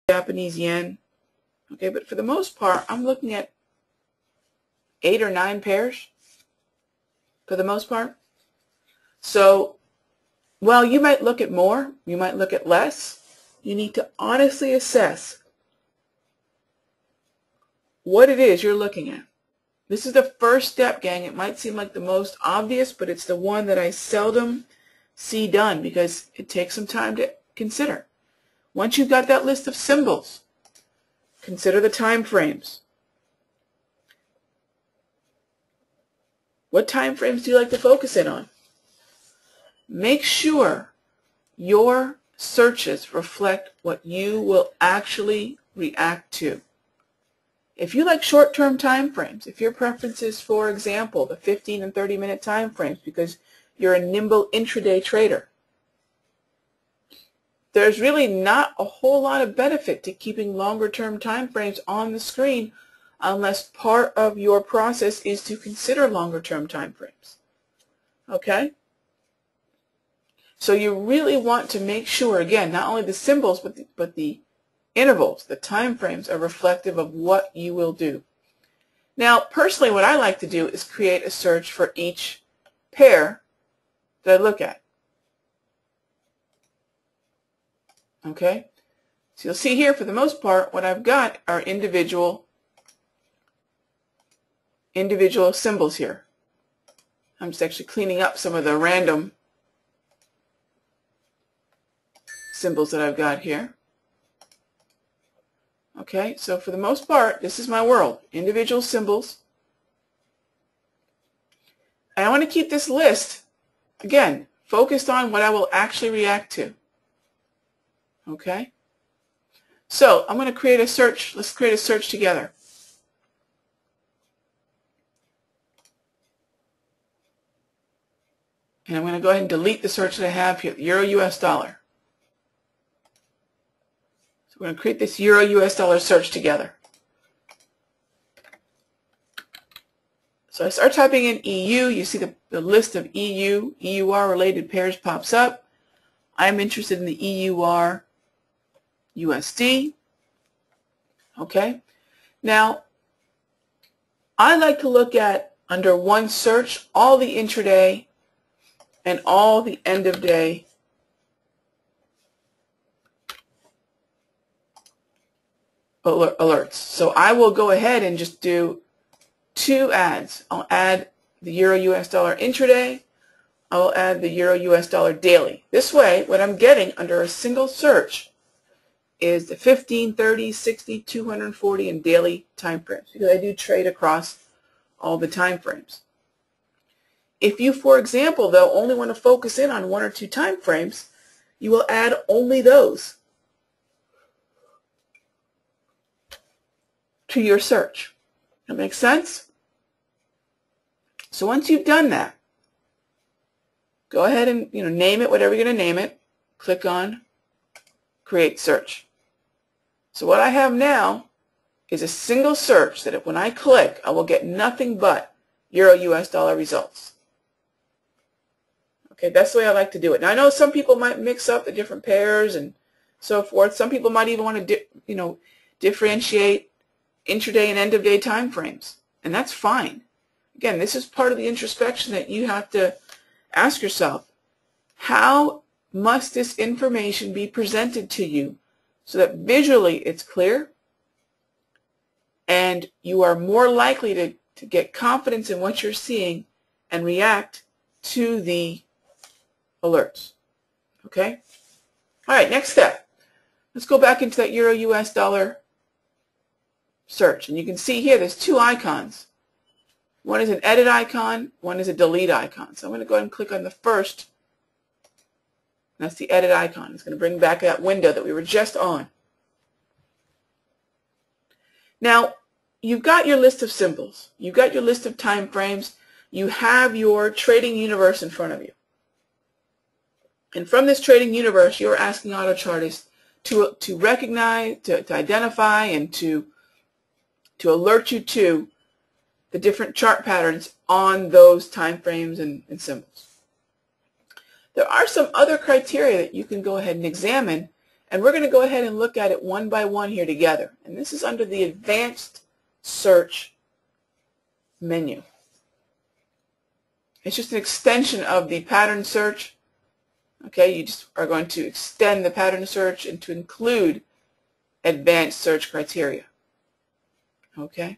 Japanese yen. Okay, but for the most part, I'm looking at 8 or 9 pairs for the most part. So, while you might look at more, you might look at less, you need to honestly assess what it is you're looking at. This is the first step, gang. It might seem like the most obvious, but it's the one that I seldom see done because it takes some time to consider. Once you've got that list of symbols, consider the time frames. What time frames do you like to focus in on? Make sure your searches reflect what you will actually react to. If you like short-term time frames, if your preference is, for example, the 15 and 30-minute time frames because you're a nimble intraday trader, there's really not a whole lot of benefit to keeping longer-term time frames on the screen unless part of your process is to consider longer-term time frames. Okay? So you really want to make sure, again, not only the symbols, but the intervals, the time frames are reflective of what you will do. Now, personally, what I like to do is create a search for each pair that I look at. Okay? So you'll see here, for the most part, what I've got are individual symbols here. I'm just actually cleaning up some of the random symbols that I've got here. Okay, so for the most part, this is my world. Individual symbols. And I want to keep this list, again, focused on what I will actually react to. Okay? So I'm going to create a search. Let's create a search together. And I'm going to go ahead and delete the search that I have here, Euro US dollar. So we're going to create this Euro US dollar search together. So I start typing in EU. You see the list of EU, EUR related pairs pops up. I'm interested in the EUR USD. Okay. Now, I like to look at, under one search, all the intraday and all the end of day alerts. So I will go ahead and just do 2 ads. I'll add the Euro US dollar intraday. I will add the Euro US dollar daily. This way, what I'm getting under a single search is the 15, 30, 60, 240, and daily time frames, because I do trade across all the time frames. If you, for example, though, only want to focus in on 1 or 2 time frames, you will add only those to your search. That makes sense? So once you've done that, go ahead and name it whatever you're going to name it. Click on Create Search. So what I have now is a single search that when I click, I will get nothing but Euro US dollar results. Okay, that's the way I like to do it. Now I know some people might mix up the different pairs and so forth. Some people might even want to differentiate intraday and end of day time frames, and that's fine. Again, this is part of the introspection that you have to ask yourself. How must this information be presented to you so that visually it's clear and you are more likely to get confidence in what you're seeing and react to the alerts? Okay? All right, next step. Let's go back into that Euro US dollar search. And you can see here there's 2 icons. One is an edit icon, one is a delete icon. So I'm going to go ahead and click on the first. That's the edit icon. It's going to bring back that window that we were just on. Now, you've got your list of symbols. You've got your list of time frames. You have your trading universe in front of you. And from this trading universe, you're asking Autochartist to recognize, to identify, and to alert you to the different chart patterns on those time frames and symbols. There are some other criteria that you can go ahead and examine And we're going to go ahead and look at it one by one here together. And this is under the Advanced Search menu. It's just an extension of the pattern search. Okay, you just are going to extend the pattern search and to include advanced search criteria. Okay,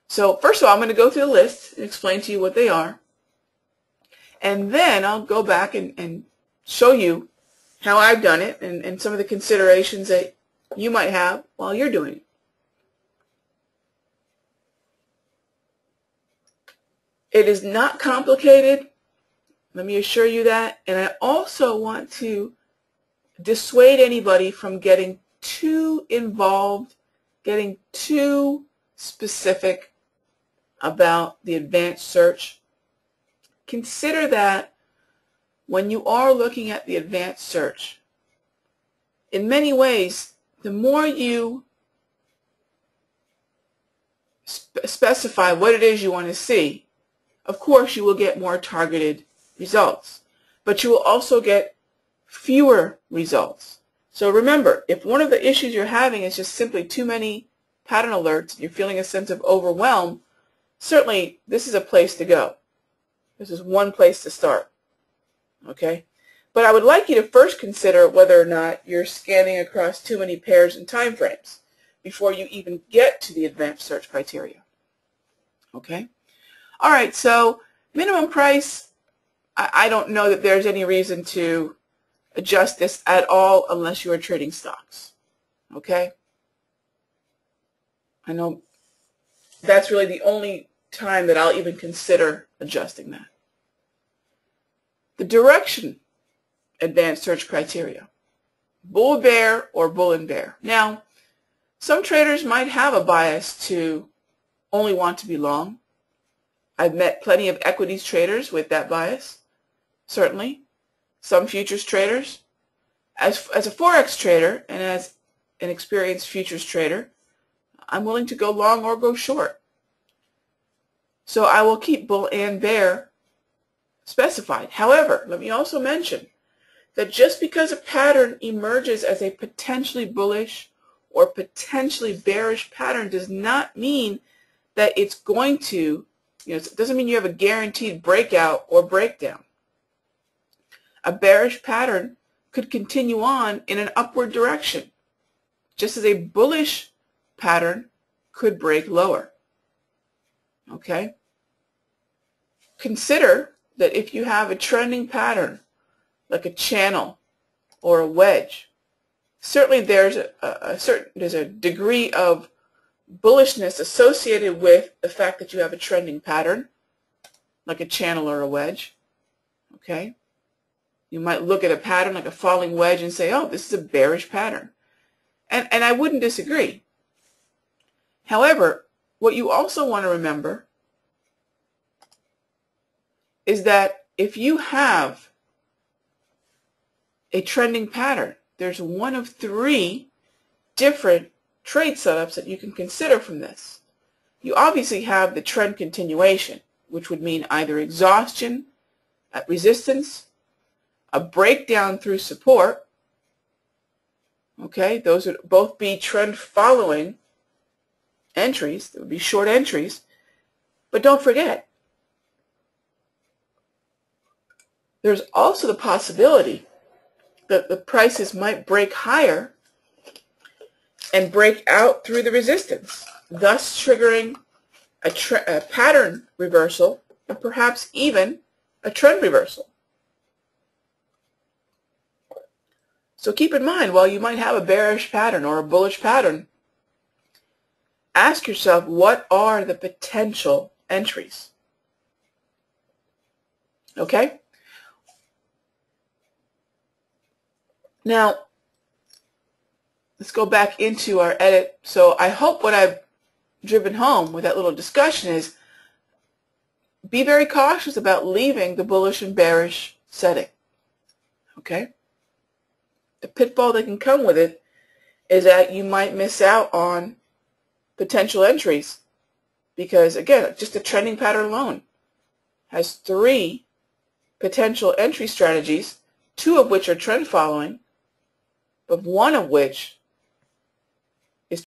so first of all, I'm going to go through the list and explain to you what they are. And then I'll go back and show you how I've done it and some of the considerations that you might have while you're doing it. It is not complicated, let me assure you that, and I also want to dissuade anybody from getting too involved, getting too specific about the advanced search. Consider that when you are looking at the advanced search, in many ways, the more you specify what it is you want to see, of course you will get more targeted results, but you will also get fewer results. So remember, if one of the issues you're having is just simply too many pattern alerts, and you're feeling a sense of overwhelm, certainly this is a place to go. This is one place to start. Okay? But I would like you to first consider whether or not you're scanning across too many pairs and time frames before you even get to the advanced search criteria. Okay? All right, so minimum price, I don't know that there's any reason to adjust this at all unless you are trading stocks. Okay? I know that's really the only time that I'll even consider adjusting that. The direction advanced search criteria, bull bear or bull and bear. Now, some traders might have a bias to only want to be long. I've met plenty of equities traders with that bias, certainly. Some futures traders. As a Forex trader and as an experienced futures trader, I'm willing to go long or go short. So I will keep bull and bear specified. However, let me also mention that just because a pattern emerges as a potentially bullish or potentially bearish pattern does not mean that it's going to, it doesn't mean you have a guaranteed breakout or breakdown. A bearish pattern could continue on in an upward direction, just as a bullish pattern could break lower. Okay? Consider that if you have a trending pattern, like a channel or a wedge, certainly there's a degree of bullishness associated with the fact that you have a trending pattern, like a channel or a wedge. Okay? You might look at a pattern like a falling wedge and say, oh, this is a bearish pattern. And I wouldn't disagree. However, what you also want to remember is that if you have a trending pattern, there's one of three different trade setups that you can consider from this. You obviously have the trend continuation, which would mean either exhaustion at resistance, a breakdown through support. Okay, those would both be trend following entries. They would be short entries. But don't forget, there's also the possibility that the prices might break higher and break out through the resistance, thus triggering a pattern reversal and perhaps even a trend reversal. So keep in mind, while you might have a bearish pattern or a bullish pattern, ask yourself, what are the potential entries? Okay? Now, let's go back into our edit. So I hope what I've driven home with that little discussion is be very cautious about leaving the bullish and bearish setting. Okay? The pitfall that can come with it is that you might miss out on potential entries because, again, just a trending pattern alone has 3 potential entry strategies, 2 of which are trend following, but one of which